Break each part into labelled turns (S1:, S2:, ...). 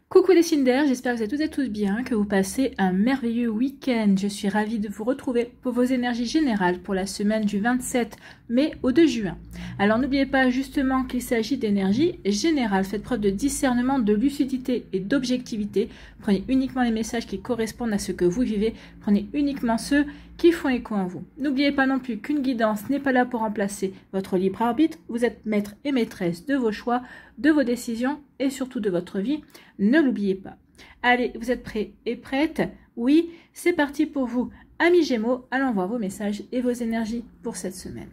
S1: Coucou les signes d'air, j'espère que vous êtes toutes et tous bien, que vous passez un merveilleux week-end. Je suis ravie de vous retrouver pour vos énergies générales pour la semaine du 27 mai au 2 juin. Alors n'oubliez pas justement qu'il s'agit d'énergie générale. Faites preuve de discernement, de lucidité et d'objectivité. Prenez uniquement les messages qui correspondent à ce que vous vivez. Prenez uniquement ceux qui font écho en vous. N'oubliez pas non plus qu'une guidance n'est pas là pour remplacer votre libre arbitre. Vous êtes maître et maîtresse de vos choix, de vos décisions et surtout de votre vie. Ne l'oubliez pas. Allez, vous êtes prêts et prêtes? Oui, c'est parti pour vous. Amis Gémeaux, allons voir vos messages et vos énergies pour cette semaine.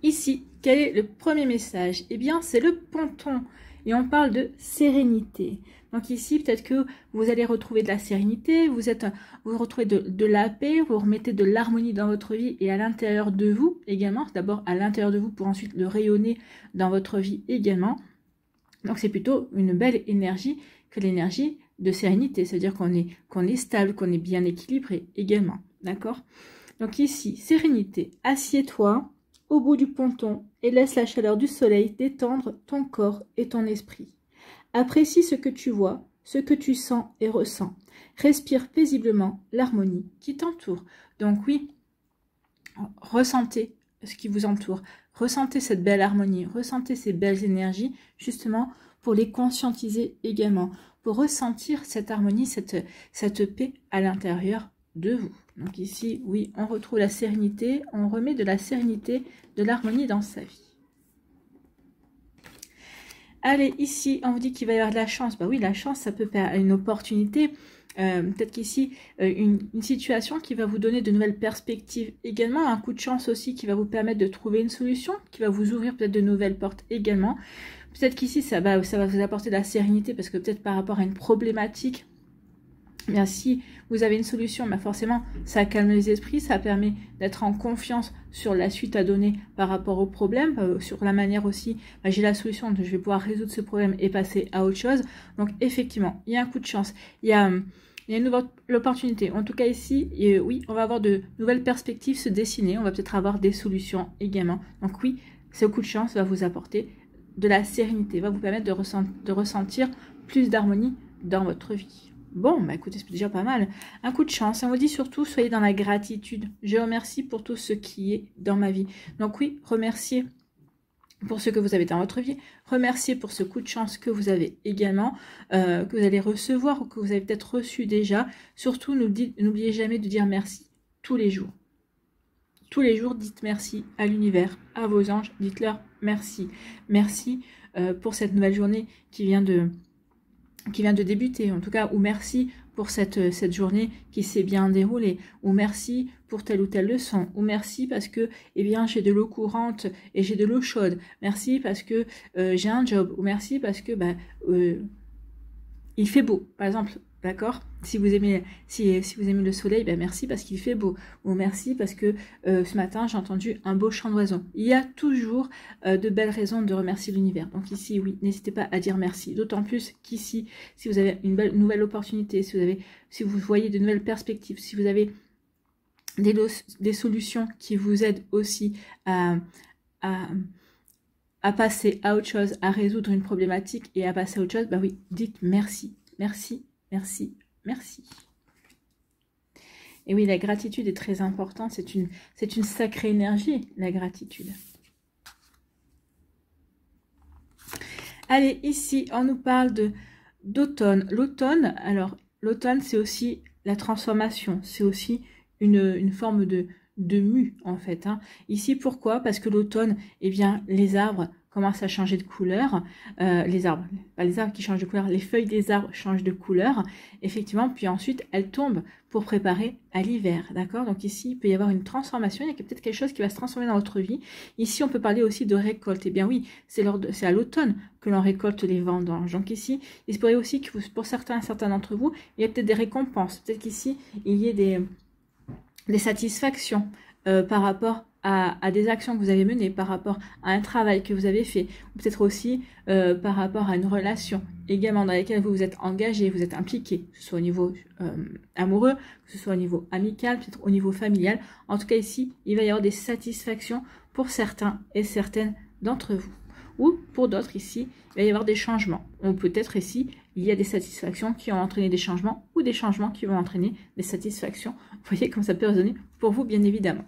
S1: Ici, quel est le premier message? Eh bien, c'est le ponton. Et on parle de sérénité. Donc ici, peut-être que vous allez retrouver de la sérénité, vous retrouvez de la paix, vous remettez de l'harmonie dans votre vie et à l'intérieur de vous également. D'abord à l'intérieur de vous pour ensuite le rayonner dans votre vie également. Donc c'est plutôt une belle énergie que l'énergie de sérénité. C'est-à-dire qu'on est stable, qu'on est bien équilibré également. D'accord? Donc ici, sérénité, assieds-toi au bout du ponton et laisse la chaleur du soleil détendre ton corps et ton esprit. Apprécie ce que tu vois, ce que tu sens et ressens. Respire paisiblement l'harmonie qui t'entoure. Donc oui, ressentez ce qui vous entoure. Ressentez cette belle harmonie, ressentez ces belles énergies, justement pour les conscientiser également, pour ressentir cette harmonie, cette paix à l'intérieur de vous. Donc ici, oui, on retrouve la sérénité, on remet de la sérénité, de l'harmonie dans sa vie. Allez, ici, on vous dit qu'il va y avoir de la chance. Bah oui, la chance, ça peut faire une opportunité. Peut-être qu'ici, une situation qui va vous donner de nouvelles perspectives également. Un coup de chance aussi qui va vous permettre de trouver une solution, qui va vous ouvrir peut-être de nouvelles portes également. Peut-être qu'ici, ça va vous apporter de la sérénité parce que peut-être par rapport à une problématique, bien, si vous avez une solution, bah forcément, ça calme les esprits, ça permet d'être en confiance sur la suite à donner par rapport au problème, sur la manière aussi, bah, j'ai la solution, donc je vais pouvoir résoudre ce problème et passer à autre chose. Donc effectivement, il y a un coup de chance, il y a une nouvelle opportunité. En tout cas ici, oui, on va avoir de nouvelles perspectives se dessiner, on va peut-être avoir des solutions également. Donc oui, ce coup de chance va vous apporter de la sérénité, va vous permettre de ressentir plus d'harmonie dans votre vie. Bon, bah écoutez, c'est déjà pas mal. Un coup de chance. On vous dit surtout, soyez dans la gratitude. Je remercie pour tout ce qui est dans ma vie. Donc oui, remerciez pour ce que vous avez dans votre vie. Remerciez pour ce coup de chance que vous avez également, que vous allez recevoir ou que vous avez peut-être reçu déjà. Surtout, n'oubliez jamais de dire merci tous les jours. Tous les jours, dites merci à l'univers, à vos anges. Dites-leur merci. Merci pour cette nouvelle journée qui vient de débuter, en tout cas, ou merci pour cette journée qui s'est bien déroulée, ou merci pour telle ou telle leçon, ou merci parce que, eh bien, j'ai de l'eau courante et j'ai de l'eau chaude, merci parce que j'ai un job, ou merci parce que, il fait beau, par exemple, d'accord? Si vous aimez le soleil, ben merci parce qu'il fait beau. Ou merci parce que ce matin, j'ai entendu un beau chant d'oiseau. Il y a toujours de belles raisons de remercier l'univers. Donc ici, oui, n'hésitez pas à dire merci. D'autant plus qu'ici, si vous avez une nouvelle opportunité, si vous voyez de nouvelles perspectives, si vous avez des solutions qui vous aident aussi à passer à autre chose, à résoudre une problématique et à passer à autre chose, bah oui, dites merci. Merci, merci, merci. Et oui, la gratitude est très importante. C'est une sacrée énergie, la gratitude. Allez, ici, on nous parle d'automne. L'automne, alors, l'automne, c'est aussi la transformation. C'est aussi une forme de mue, en fait. Hein. Ici, pourquoi? Parce que l'automne, eh bien, les arbres commencent à changer de couleur, pas les arbres qui changent de couleur, les feuilles des arbres changent de couleur, effectivement, puis ensuite elles tombent pour préparer à l'hiver, d'accord? Donc ici, il peut y avoir une transformation, il y a peut-être quelque chose qui va se transformer dans votre vie. Ici, on peut parler aussi de récolte, eh bien oui, c'est à l'automne que l'on récolte les vendanges. Donc ici, il se pourrait aussi que pour certains d'entre vous, il y a peut-être des récompenses, peut-être qu'ici, il y ait des satisfactions par rapport à des actions que vous avez menées, par rapport à un travail que vous avez fait, ou peut-être aussi par rapport à une relation également dans laquelle vous vous êtes engagé, vous êtes impliqué, que ce soit au niveau amoureux, que ce soit au niveau amical, peut-être au niveau familial. En tout cas ici, il va y avoir des satisfactions pour certains et certaines d'entre vous. ou pour d'autres ici, il va y avoir des changements. Ou peut-être ici, il y a des satisfactions qui ont entraîné des changements ou des changements qui vont entraîner des satisfactions. Vous voyez comme ça peut résonner pour vous, bien évidemment.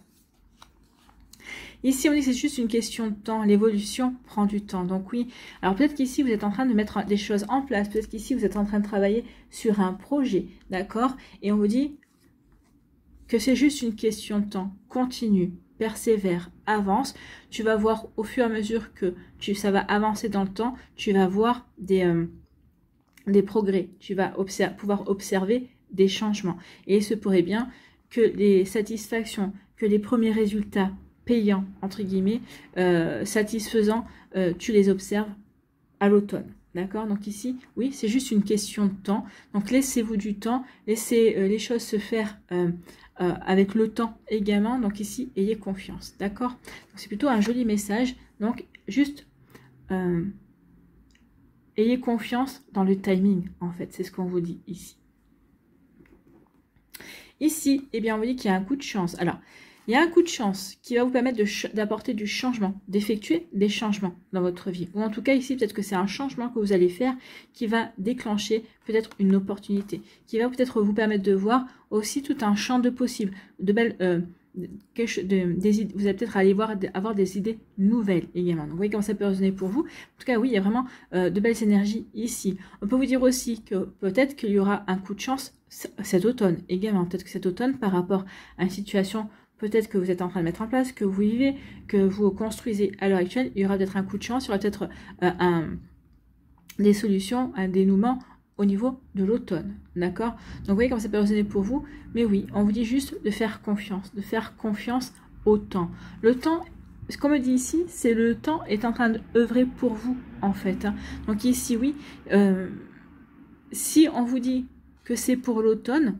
S1: Ici, on dit que c'est juste une question de temps. L'évolution prend du temps. Donc oui, alors peut-être qu'ici, vous êtes en train de mettre des choses en place. Peut-être qu'ici, vous êtes en train de travailler sur un projet. D'accord? Et on vous dit que c'est juste une question de temps. Continue, persévère, avance. Tu vas voir au fur et à mesure que ça va avancer dans le temps, tu vas voir des progrès. Tu vas pouvoir observer des changements. Et il se pourrait bien que les satisfactions, que les premiers résultats payants, entre guillemets, satisfaisants, tu les observes à l'automne. D'accord? Donc ici, oui, c'est juste une question de temps. Donc laissez-vous du temps, laissez les choses se faire avec le temps également. Donc ici, ayez confiance. D'accord? C'est plutôt un joli message. Donc juste ayez confiance dans le timing, en fait. C'est ce qu'on vous dit ici. Ici, eh bien, on vous dit qu'il y a un coup de chance. Alors, il y a un coup de chance qui va vous permettre d'apporter du changement, d'effectuer des changements dans votre vie. Ou en tout cas, ici, peut-être que c'est un changement que vous allez faire qui va déclencher peut-être une opportunité, qui va peut-être vous permettre de voir aussi tout un champ de possibles, de belles... vous allez peut-être aller avoir des idées nouvelles également. Donc, vous voyez comment ça peut résonner pour vous. En tout cas, oui, il y a vraiment de belles énergies ici. On peut vous dire aussi que peut-être qu'il y aura un coup de chance cet automne également. Peut-être que cet automne, par rapport à une situation peut-être que vous êtes en train de mettre en place, que vous vivez, que vous construisez à l'heure actuelle, il y aura peut-être un coup de chance, il y aura peut-être des solutions, un dénouement au niveau de l'automne, d'accord? Donc vous voyez comment ça peut résonner pour vous, mais oui, on vous dit juste de faire confiance au temps. Le temps, ce qu'on me dit ici, c'est le temps est en train d'œuvrer pour vous, en fait. Hein. Donc ici, oui, si on vous dit que c'est pour l'automne,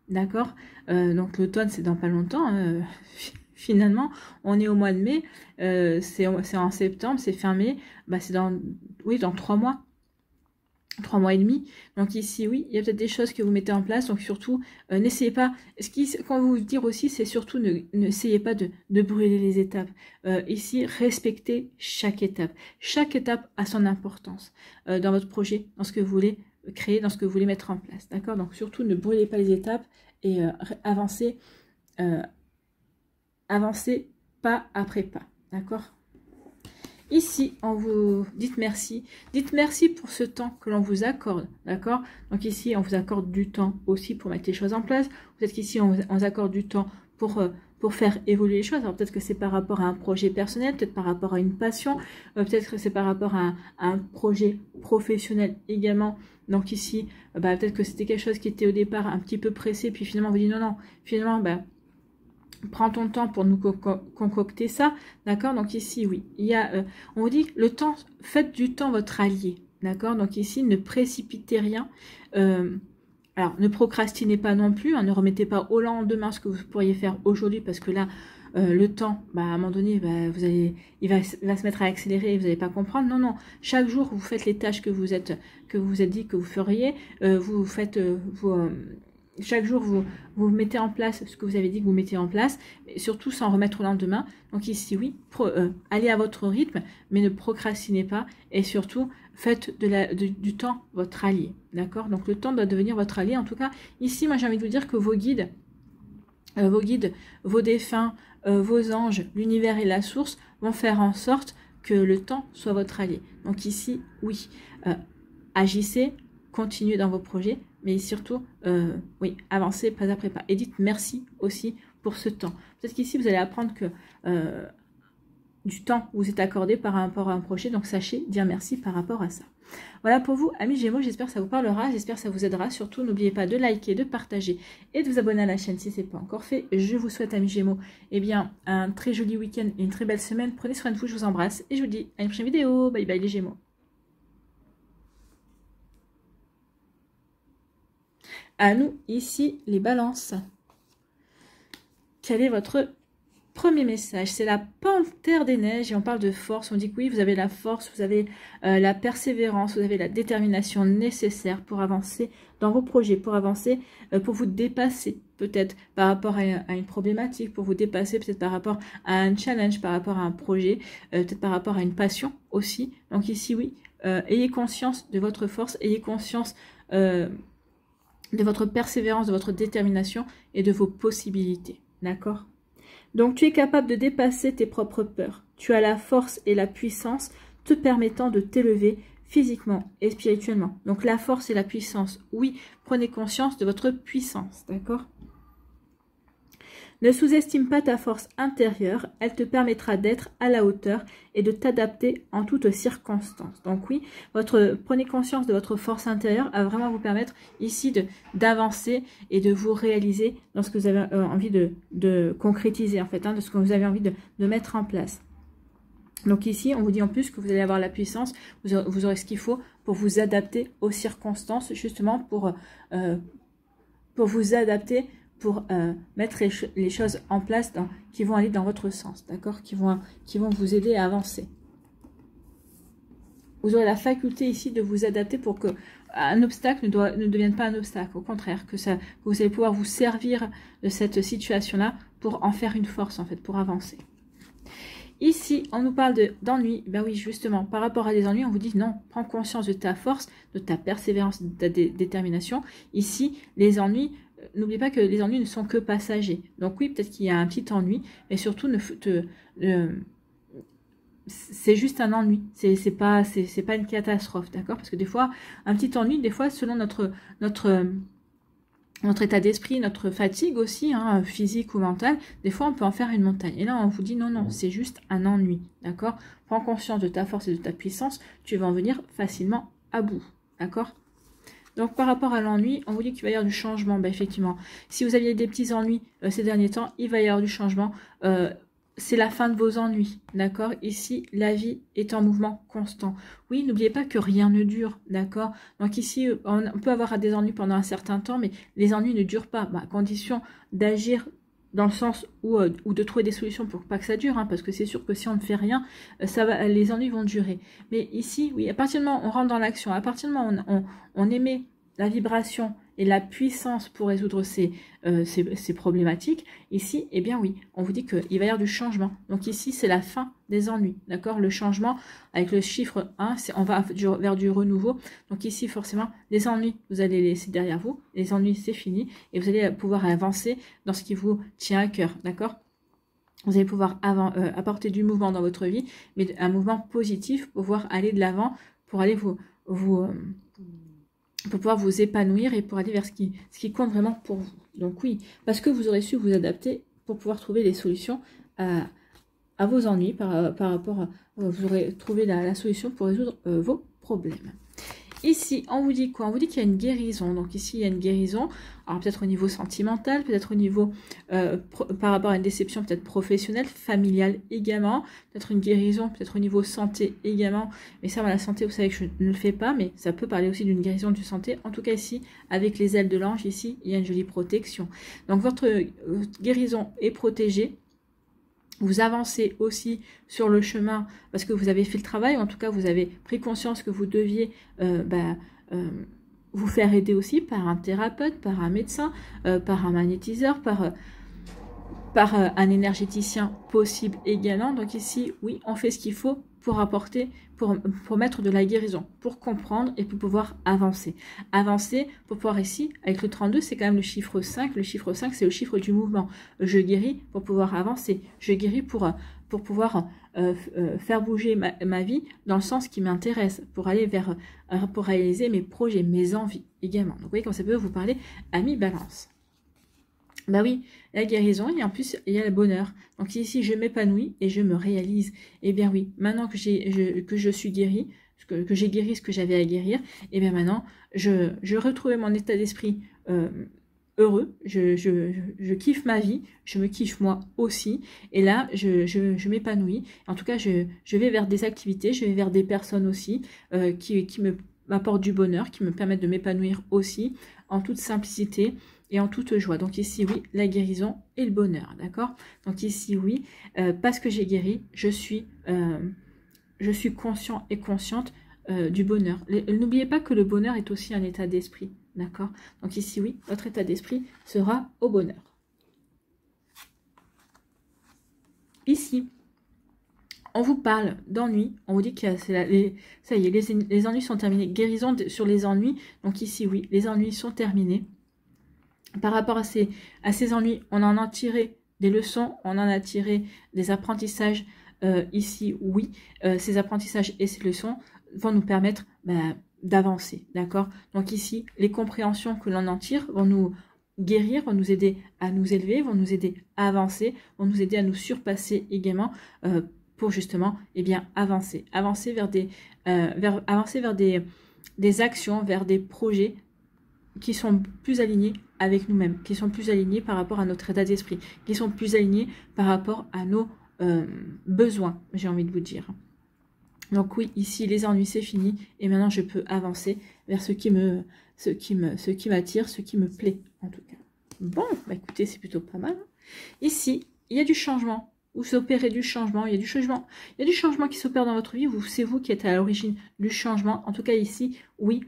S1: d'accord, donc l'automne c'est dans pas longtemps, hein, finalement, on est au mois de mai, c'est en septembre, c'est fin mai, bah c'est dans 3 mois. 3 mois et demi. Donc ici, oui, il y a peut-être des choses que vous mettez en place. Donc surtout, n'essayez pas. Quand vous dire aussi, c'est surtout n'essayez pas de brûler les étapes. Ici, respectez chaque étape. Chaque étape a son importance dans votre projet, dans ce que vous voulez créer, dans ce que vous voulez mettre en place. D'accord? Donc surtout, ne brûlez pas les étapes et avancez pas après pas. D'accord? Ici, on vous dit merci. Dites merci pour ce temps que l'on vous accorde. D'accord? Donc ici, on vous accorde du temps aussi pour mettre les choses en place. Peut-être qu'ici, on vous accorde du temps pour faire évoluer les choses. Alors peut-être que c'est par rapport à un projet personnel, peut-être par rapport à une passion, peut-être que c'est par rapport à un projet professionnel également. Donc ici, peut-être que c'était quelque chose qui était au départ un petit peu pressé, puis finalement on vous dit non, finalement, prends ton temps pour nous concocter ça, d'accord? Donc ici, oui, il y a, on vous dit, le temps, faites du temps votre allié, d'accord? Donc ici, ne précipitez rien. Alors, ne procrastinez pas non plus, hein, ne remettez pas au lendemain ce que vous pourriez faire aujourd'hui, parce que là, le temps, à un moment donné, il va se mettre à accélérer et vous n'allez pas comprendre. Non, non, chaque jour, vous faites les tâches que vous êtes dit que vous feriez, vous faites chaque jour, vous mettez en place ce que vous avez dit que vous mettez en place, mais surtout sans remettre au lendemain. Donc ici, oui, allez à votre rythme, mais ne procrastinez pas. Et surtout, faites du temps votre allié. D'accord? Donc le temps doit devenir votre allié. En tout cas, ici, moi j'ai envie de vous dire que vos guides, vos défunts, vos anges, l'univers et la source vont faire en sorte que le temps soit votre allié. Donc ici, oui, agissez, continuez dans vos projets, mais surtout, oui, avancez pas après pas. Et dites merci aussi pour ce temps. Peut-être qu'ici, vous allez apprendre que du temps vous est accordé par rapport à un projet, donc sachez dire merci par rapport à ça. Voilà pour vous, amis Gémeaux, j'espère que ça vous parlera, j'espère que ça vous aidera. Surtout, n'oubliez pas de liker, de partager et de vous abonner à la chaîne si ce n'est pas encore fait. Je vous souhaite, amis Gémeaux, eh bien, un très joli week-end et une très belle semaine. Prenez soin de vous, je vous embrasse et je vous dis à une prochaine vidéo. Bye bye les Gémeaux. À nous, ici, les balances. Quel est votre Premier message, c'est la panthère des neiges et on parle de force. On dit que oui, vous avez la force, vous avez la persévérance, vous avez la détermination nécessaire pour avancer dans vos projets, pour avancer, pour vous dépasser peut-être par rapport à une problématique, pour vous dépasser peut-être par rapport à un challenge, par rapport à un projet, peut-être par rapport à une passion aussi. Donc ici, oui, ayez conscience de votre force, ayez conscience de votre persévérance, de votre détermination et de vos possibilités. D'accord ? Donc, tu es capable de dépasser tes propres peurs. Tu as la force et la puissance te permettant de t'élever physiquement et spirituellement. Donc, la force et la puissance, oui, prenez conscience de votre puissance, d'accord ? Ne sous-estime pas ta force intérieure, elle te permettra d'être à la hauteur et de t'adapter en toutes circonstances. Donc oui, prenez conscience de votre force intérieure à vraiment vous permettre ici d'avancer et de vous réaliser dans ce que vous avez envie de concrétiser en fait, de ce que vous avez envie de mettre en place. Donc ici, on vous dit en plus que vous allez avoir la puissance, vous aurez ce qu'il faut pour vous adapter aux circonstances, justement pour vous adapter, pour mettre les choses en place qui vont aller dans votre sens, d'accord, qui vont vous aider à avancer. Vous aurez la faculté ici de vous adapter pour que un obstacle ne devienne pas un obstacle. Au contraire, que vous allez pouvoir vous servir de cette situation-là pour en faire une force, en fait, pour avancer. Ici, on nous parle d'ennuis. Ben oui, justement, par rapport à des ennuis, on vous dit non, prends conscience de ta force, de ta persévérance, de ta détermination. Ici, les ennuis, n'oublie pas que les ennuis ne sont que passagers. Donc oui, peut-être qu'il y a un petit ennui, mais surtout, c'est juste un ennui. C'est pas une catastrophe, d'accord? Parce que des fois, un petit ennui, des fois, selon notre état d'esprit, notre fatigue aussi, physique ou mentale, des fois on peut en faire une montagne. Et là on vous dit non, non, c'est juste un ennui, d'accord? Prends conscience de ta force et de ta puissance, tu vas en venir facilement à bout, d'accord? Donc par rapport à l'ennui, on vous dit qu'il va y avoir du changement. Ben, effectivement, si vous aviez des petits ennuis ces derniers temps, il va y avoir du changement. C'est la fin de vos ennuis, d'accord? Ici, la vie est en mouvement constant. Oui, n'oubliez pas que rien ne dure, d'accord? Donc ici, on peut avoir des ennuis pendant un certain temps, mais les ennuis ne durent pas, à condition d'agir dans le sens où de trouver des solutions pour pas que ça dure, parce que c'est sûr que si on ne fait rien, les ennuis vont durer. Mais ici, oui, à partir du moment où on rentre dans l'action, à partir du moment où on émet la vibration et la puissance pour résoudre ces problématiques, ici, eh bien oui, on vous dit qu'il va y avoir du changement. Donc ici, c'est la fin des ennuis, d'accord? Le changement, avec le chiffre 1, on va vers du renouveau. Donc ici, forcément, les ennuis, vous allez les laisser derrière vous. Les ennuis, c'est fini. Et vous allez pouvoir avancer dans ce qui vous tient à cœur, d'accord? Vous allez pouvoir apporter du mouvement dans votre vie, mais un mouvement positif pour pouvoir aller de l'avant, pour aller pour pouvoir vous épanouir et pour aller vers ce qui compte vraiment pour vous. Donc oui, parce que vous aurez su vous adapter pour pouvoir trouver les solutions à vos ennuis, par rapport à... Vous aurez trouvé la solution pour résoudre vos problèmes. Ici, on vous dit quoi? On vous dit qu'il y a une guérison. Donc ici, il y a une guérison. Alors peut-être au niveau sentimental, peut-être au niveau par rapport à une déception peut-être professionnelle, familiale également. Peut-être une guérison, peut-être au niveau santé également. Mais ça, la santé, vous savez que je ne le fais pas, mais ça peut parler aussi d'une guérison du santé. En tout cas ici, avec les ailes de l'ange, ici, il y a une jolie protection. Donc votre guérison est protégée. Vous avancez aussi sur le chemin parce que vous avez fait le travail, en tout cas vous avez pris conscience que vous deviez vous faire aider aussi par un thérapeute, par un médecin, par un magnétiseur, par un énergéticien possible également. Donc ici, oui, on fait ce qu'il faut pour apporter, pour mettre de la guérison, pour comprendre et pour pouvoir avancer. Avancer pour pouvoir ici, avec le 32, c'est quand même le chiffre 5. Le chiffre 5, c'est le chiffre du mouvement. Je guéris pour pouvoir avancer. Je guéris pour pouvoir faire bouger ma vie dans le sens qui m'intéresse, pour aller pour réaliser mes projets, mes envies également. Donc vous voyez comme ça peut vous parler à mi-balance. Bah oui, la guérison, et en plus, il y a le bonheur. Donc ici, je m'épanouis et je me réalise. Eh bien oui, maintenant que je suis guérie, que j'ai guéri ce que j'avais à guérir, et bien maintenant, je retrouvais mon état d'esprit heureux, je kiffe ma vie, je me kiffe moi aussi, et là, je m'épanouis. En tout cas, je vais vers des activités, je vais vers des personnes aussi qui me m'apportent du bonheur, qui me permettent de m'épanouir aussi, en toute simplicité et en toute joie. Donc ici, oui, la guérison et le bonheur, d'accord? Donc ici, oui, parce que j'ai guéri, je suis conscient et consciente du bonheur. N'oubliez pas que le bonheur est aussi un état d'esprit, d'accord? Donc ici, oui, votre état d'esprit sera au bonheur. Ici, on vous parle d'ennuis, on vous dit que ça y est, les ennuis sont terminés. Guérison sur les ennuis, donc ici, oui, les ennuis sont terminés. Par rapport à ces ennuis, on en a tiré des leçons, on en a tiré des apprentissages. Ici, oui, ces apprentissages et ces leçons vont nous permettre d'avancer, d'accord? Donc ici, les compréhensions que l'on en tire vont nous guérir, vont nous aider à nous élever, vont nous aider à avancer, vont nous aider à nous surpasser également pour justement avancer vers des actions, vers des projets qui sont plus alignés avec nous-mêmes, qui sont plus alignés par rapport à notre état d'esprit, qui sont plus alignés par rapport à nos besoins, j'ai envie de vous dire. Donc oui, ici les ennuis c'est fini et maintenant je peux avancer vers ce qui m'attire, ce qui me plaît en tout cas. Bon, écoutez, c'est plutôt pas mal. Ici, il y a du changement. Vous opérez du changement, il y a du changement qui s'opère dans votre vie. C'est vous qui êtes à l'origine du changement. En tout cas ici, oui.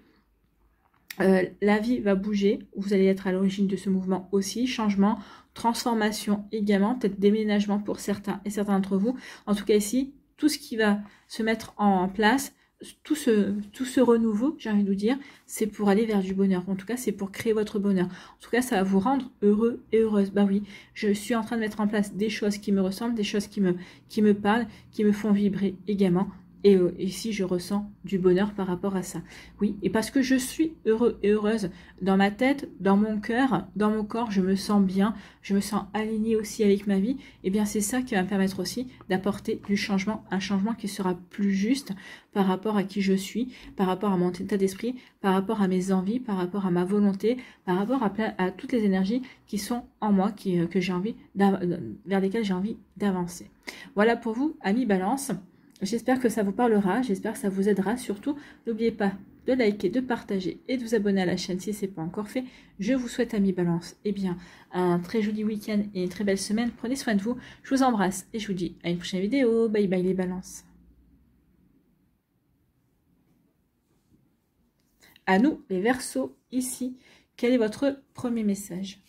S1: La vie va bouger, vous allez être à l'origine de ce mouvement aussi, changement, transformation également, peut-être déménagement pour certains et certains d'entre vous. En tout cas ici, tout ce qui va se mettre en place, tout ce renouveau, j'ai envie de vous dire, c'est pour aller vers du bonheur. En tout cas, c'est pour créer votre bonheur. En tout cas, ça va vous rendre heureux et heureuse. Bah oui, je suis en train de mettre en place des choses qui me ressemblent, des choses qui me parlent, qui me font vibrer également. Et ici, je ressens du bonheur par rapport à ça. Oui, et parce que je suis heureux et heureuse dans ma tête, dans mon cœur, dans mon corps, je me sens bien, je me sens alignée aussi avec ma vie. Et bien, c'est ça qui va me permettre aussi d'apporter du changement, un changement qui sera plus juste par rapport à qui je suis, par rapport à mon état d'esprit, par rapport à mes envies, par rapport à ma volonté, par rapport à toutes les énergies qui sont en moi, que j'ai envie vers lesquelles j'ai envie d'avancer. Voilà pour vous, amis Balance. J'espère que ça vous parlera, j'espère que ça vous aidera. Surtout, n'oubliez pas de liker, de partager et de vous abonner à la chaîne si ce n'est pas encore fait. Je vous souhaite, amis Balance, un très joli week-end et une très belle semaine. Prenez soin de vous, je vous embrasse et je vous dis à une prochaine vidéo. Bye bye les Balances. À nous, les Verseaux, ici, quel est votre premier message ?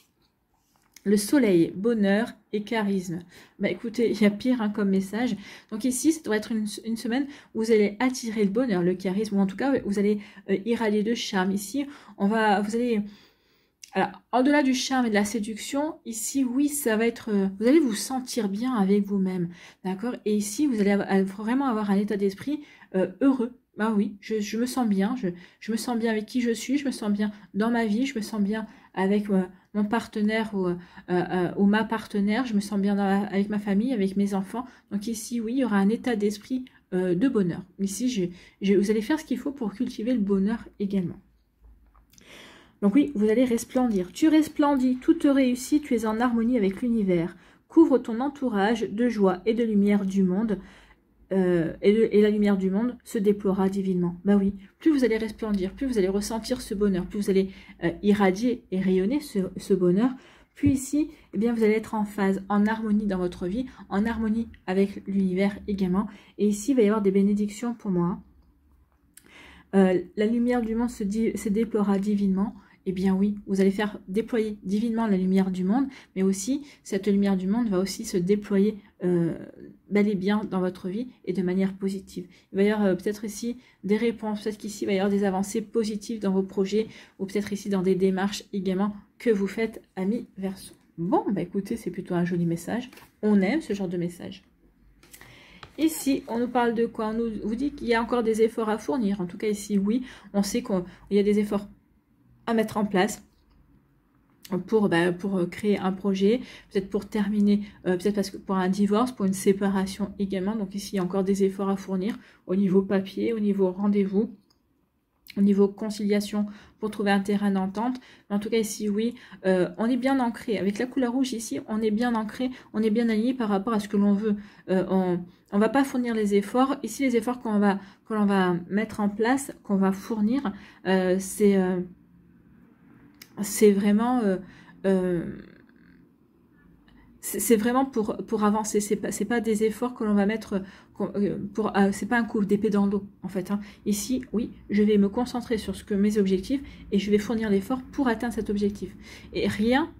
S1: Le soleil, bonheur et charisme. Écoutez, il y a pire comme message. Donc ici, ça doit être une semaine où vous allez attirer le bonheur, le charisme, ou en tout cas, vous allez irradier de charme. Ici, vous allez... Alors, au-delà du charme et de la séduction, ici, oui, ça va être... vous allez vous sentir bien avec vous-même, d'accord? Et ici, vous allez vraiment avoir un état d'esprit heureux. Bah oui, je me sens bien, je me sens bien avec qui je suis, je me sens bien dans ma vie, je me sens bien avec mon partenaire ou ma partenaire, je me sens bien avec ma famille, avec mes enfants. Donc ici, oui, il y aura un état d'esprit de bonheur. Ici, vous allez faire ce qu'il faut pour cultiver le bonheur également. Donc oui, vous allez resplendir. Tu resplendis, tout te réussit, tu es en harmonie avec l'univers. Couvre ton entourage de joie et de lumière du monde. Et la lumière du monde se déploiera divinement. Bah oui, plus vous allez resplendir, plus vous allez ressentir ce bonheur, plus vous allez irradier et rayonner ce bonheur, puis ici, eh bien, vous allez être en phase, en harmonie dans votre vie, en harmonie avec l'univers également. Et ici, il va y avoir des bénédictions pour moi. La lumière du monde se déploiera divinement. Eh bien oui, vous allez faire déployer divinement la lumière du monde, mais aussi, cette lumière du monde va aussi se déployer bel et bien dans votre vie et de manière positive. Il va y avoir peut-être ici des réponses, peut-être qu'ici il va y avoir des avancées positives dans vos projets, ou peut-être ici dans des démarches également que vous faites, amis Verseaux. Bon, écoutez, c'est plutôt un joli message. On aime ce genre de message. Ici, on nous parle de quoi? On vous dit qu'il y a encore des efforts à fournir. En tout cas, ici, oui, on sait qu'il y a des efforts à mettre en place pour créer un projet, peut-être pour terminer, peut-être parce que pour un divorce, pour une séparation également. Donc ici, il y a encore des efforts à fournir au niveau papier, au niveau rendez-vous, au niveau conciliation pour trouver un terrain d'entente. En tout cas ici, oui, on est bien ancré. Avec la couleur rouge ici, on est bien ancré, on est bien aligné par rapport à ce que l'on veut. On va pas fournir les efforts. Ici, les efforts qu'on va mettre en place, qu'on va fournir, c'est vraiment... c'est vraiment pour avancer, c'est pas des efforts que l'on va mettre c'est pas un coup d'épée dans l'eau en fait, hein. Ici, oui, je vais me concentrer sur mes objectifs et je vais fournir l'effort pour atteindre cet objectif. Et rien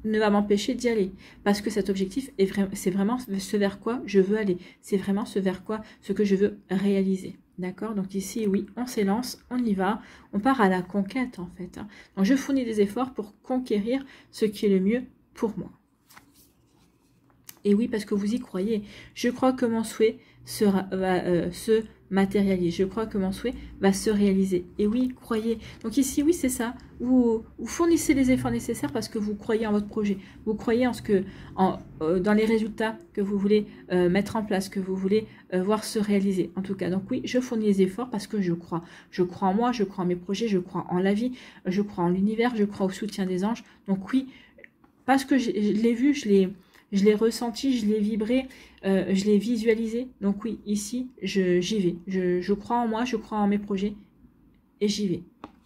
S1: ne va m'empêcher d'y aller parce que cet objectif c'est vraiment ce vers quoi je veux aller, c'est vraiment ce que je veux réaliser. D'accord? Donc ici, oui, on s'élance, on y va, on part à la conquête en fait, hein. Donc je fournis des efforts pour conquérir ce qui est le mieux pour moi. Et oui, parce que vous y croyez. Je crois que mon souhait va se matérialiser. Je crois que mon souhait va se réaliser. Et oui, croyez. Donc ici, oui, c'est ça. Vous fournissez les efforts nécessaires parce que vous croyez en votre projet. Vous croyez dans les résultats que vous voulez mettre en place, que vous voulez voir se réaliser. En tout cas, donc oui, je fournis les efforts parce que je crois. Je crois en moi, je crois en mes projets, je crois en la vie, je crois en l'univers, je crois au soutien des anges. Donc oui, parce que je l'ai vu, je l'ai ressenti, je l'ai vibré, je l'ai visualisé. Donc oui, ici, j'y vais. Je crois en moi, je crois en mes projets et j'y vais.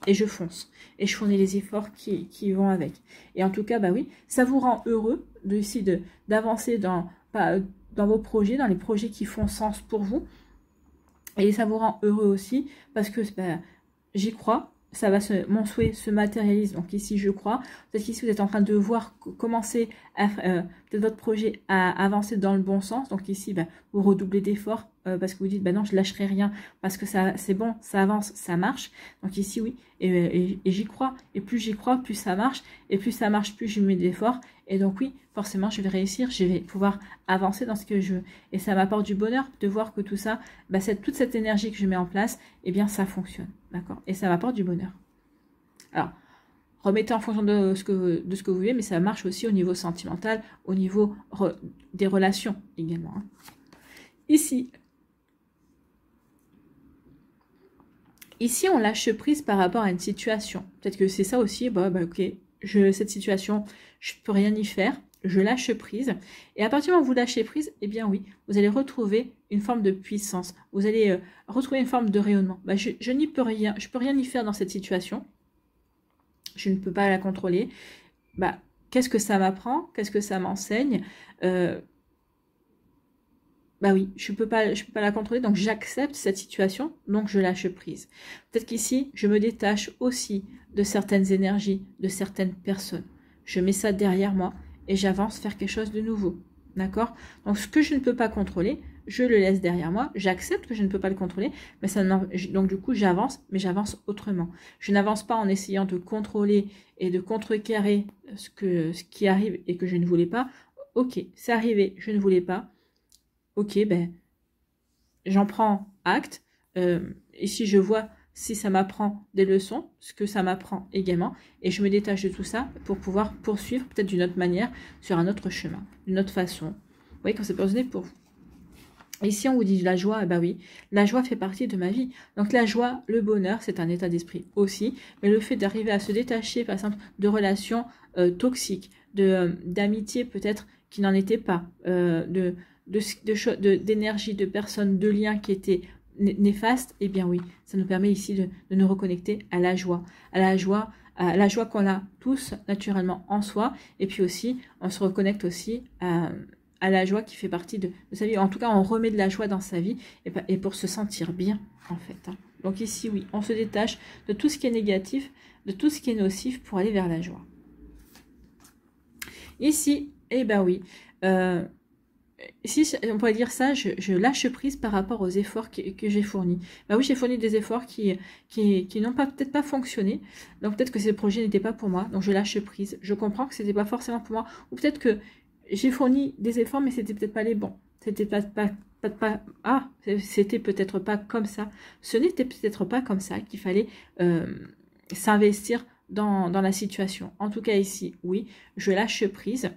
S1: Et je fonce. Et je fournis les efforts qui vont avec. Et en tout cas, bah oui, ça vous rend heureux d'avancer dans vos projets, dans les projets qui font sens pour vous. Et ça vous rend heureux aussi parce que bah, j'y crois. Mon souhait se matérialise. Donc ici, je crois. Peut-être qu'ici, vous êtes en train de voir commencer peut-être votre projet à avancer dans le bon sens. Donc ici, bah, vous redoublez d'efforts parce que vous dites, bah non, je lâcherai rien parce que c'est bon, ça avance, ça marche. Donc ici, oui, et j'y crois. Et plus j'y crois, plus ça marche. Et plus ça marche, plus je mets d'efforts. Et donc oui, forcément, je vais réussir, je vais pouvoir avancer dans ce que je veux. Et ça m'apporte du bonheur de voir que tout ça, bah, toute cette énergie que je mets en place, eh bien, ça fonctionne. D'accord? Et ça m'apporte du bonheur. Alors, remettez en fonction de ce que vous voulez, mais ça marche aussi au niveau sentimental, au niveau des relations également, hein. Ici, on lâche prise par rapport à une situation. Peut-être que c'est ça aussi, bah ok, cette situation, je peux rien y faire, je lâche prise. Et à partir du moment où vous lâchez prise, eh bien oui, vous allez retrouver une forme de puissance. Vous allez retrouver une forme de rayonnement. Bah, je n'y peux rien, je peux rien y faire dans cette situation. Je ne peux pas la contrôler. Bah, qu'est-ce que ça m'apprend? Qu'est-ce que ça m'enseigne? Bah oui, je peux pas la contrôler, donc j'accepte cette situation, donc je lâche prise. Peut-être qu'ici, je me détache aussi de certaines énergies, de certaines personnes. Je mets ça derrière moi et j'avance faire quelque chose de nouveau. D'accord? Donc ce que je ne peux pas contrôler, je le laisse derrière moi. J'accepte que je ne peux pas le contrôler, mais donc du coup j'avance, mais j'avance autrement. Je n'avance pas en essayant de contrôler et de contrecarrer ce qui arrive et que je ne voulais pas. Ok, c'est arrivé, je ne voulais pas. Ok, ben, j'en prends acte. Ici, je vois si ça m'apprend des leçons, ce que ça m'apprend également, et je me détache de tout ça pour pouvoir poursuivre peut-être d'une autre manière, sur un autre chemin, d'une autre façon. Vous voyez, quand c'est positionné pour vous. Ici, on vous dit la joie, bah oui, la joie fait partie de ma vie. Donc la joie, le bonheur, c'est un état d'esprit aussi, mais le fait d'arriver à se détacher, par exemple, de toxiques, d'amitié peut-être qui n'en étaient pas, d'énergie, de personnes, de liens qui étaient néfastes, eh bien oui, ça nous permet ici de nous reconnecter à la joie, qu'on a tous naturellement en soi, et puis aussi, on se reconnecte aussi à la joie qui fait partie de sa vie. En tout cas, on remet de la joie dans sa vie, et pour se sentir bien, en fait. Donc ici, oui, on se détache de tout ce qui est négatif, de tout ce qui est nocif pour aller vers la joie. Ici, eh ben oui, ici, on pourrait dire ça, je lâche prise par rapport aux efforts que j'ai fournis. Bah oui, j'ai fourni des efforts qui n'ont peut-être pas fonctionné. Donc peut-être que ces projets n'étaient pas pour moi. Donc je lâche prise. Je comprends que c'était pas forcément pour moi. Ou peut-être que j'ai fourni des efforts, mais c'était peut-être pas les bons. C'était c'était peut-être pas comme ça. Ce n'était peut-être pas comme ça qu'il fallait s'investir dans la situation. En tout cas ici, oui, je lâche prise.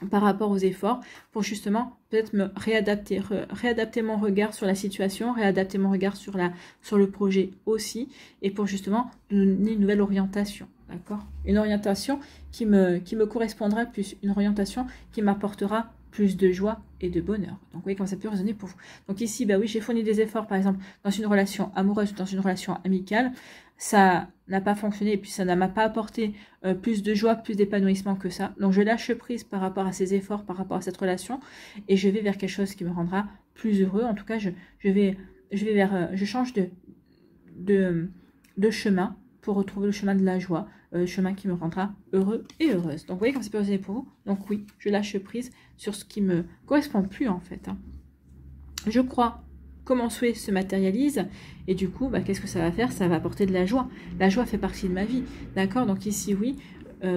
S1: par rapport aux efforts pour justement peut-être me réadapter mon regard sur la situation, réadapter mon regard sur le projet aussi, et pour justement donner une nouvelle orientation, d'accord? Une orientation qui me correspondra plus, une orientation qui m'apportera plus de joie et de bonheur. Donc, vous voyez comment ça peut résonner pour vous. Donc ici, bah oui, j'ai fourni des efforts, par exemple, dans une relation amoureuse ou dans une relation amicale. Ça n'a pas fonctionné et puis ça ne m'a pas apporté plus de joie, plus d'épanouissement que ça. Donc, je lâche prise par rapport à ces efforts, par rapport à cette relation et je vais vers quelque chose qui me rendra plus heureux. En tout cas, je change de chemin pour retrouver le chemin de la joie, le chemin qui me rendra heureux et heureuse. Donc, vous voyez comment c'est possible pour vous. Donc, oui, je lâche prise sur ce qui me correspond plus, en fait. Je crois que mon souhait se matérialise, et du coup, bah, qu'est-ce que ça va faire? Ça va apporter de la joie. La joie fait partie de ma vie, d'accord? Donc, ici, oui,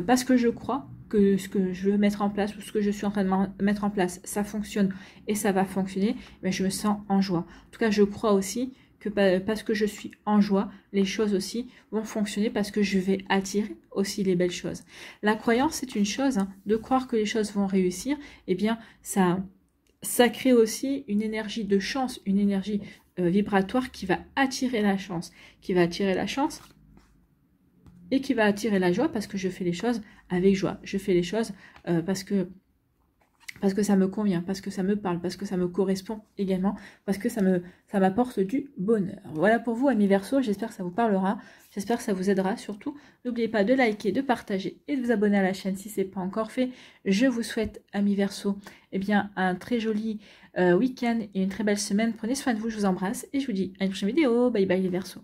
S1: parce que je crois que ce que je veux mettre en place, ou ce que je suis en train de mettre en place, ça fonctionne, et ça va fonctionner, mais je me sens en joie. En tout cas, je crois aussi que parce que je suis en joie, les choses aussi vont fonctionner parce que je vais attirer aussi les belles choses. La croyance, c'est une chose, hein, de croire que les choses vont réussir, eh bien, ça crée aussi une énergie de chance, une énergie vibratoire qui va attirer la chance, et qui va attirer la joie parce que je fais les choses avec joie. Je fais les choses parce que ça me convient, parce que ça me parle, parce que ça me correspond également, parce que ça m'apporte du bonheur. Voilà pour vous, amis Verseau, j'espère que ça vous parlera, j'espère que ça vous aidera surtout. N'oubliez pas de liker, de partager et de vous abonner à la chaîne si ce n'est pas encore fait. Je vous souhaite, amis Verseau, eh bien, un très joli week-end et une très belle semaine. Prenez soin de vous, je vous embrasse et je vous dis à une prochaine vidéo. Bye bye les Verseaux.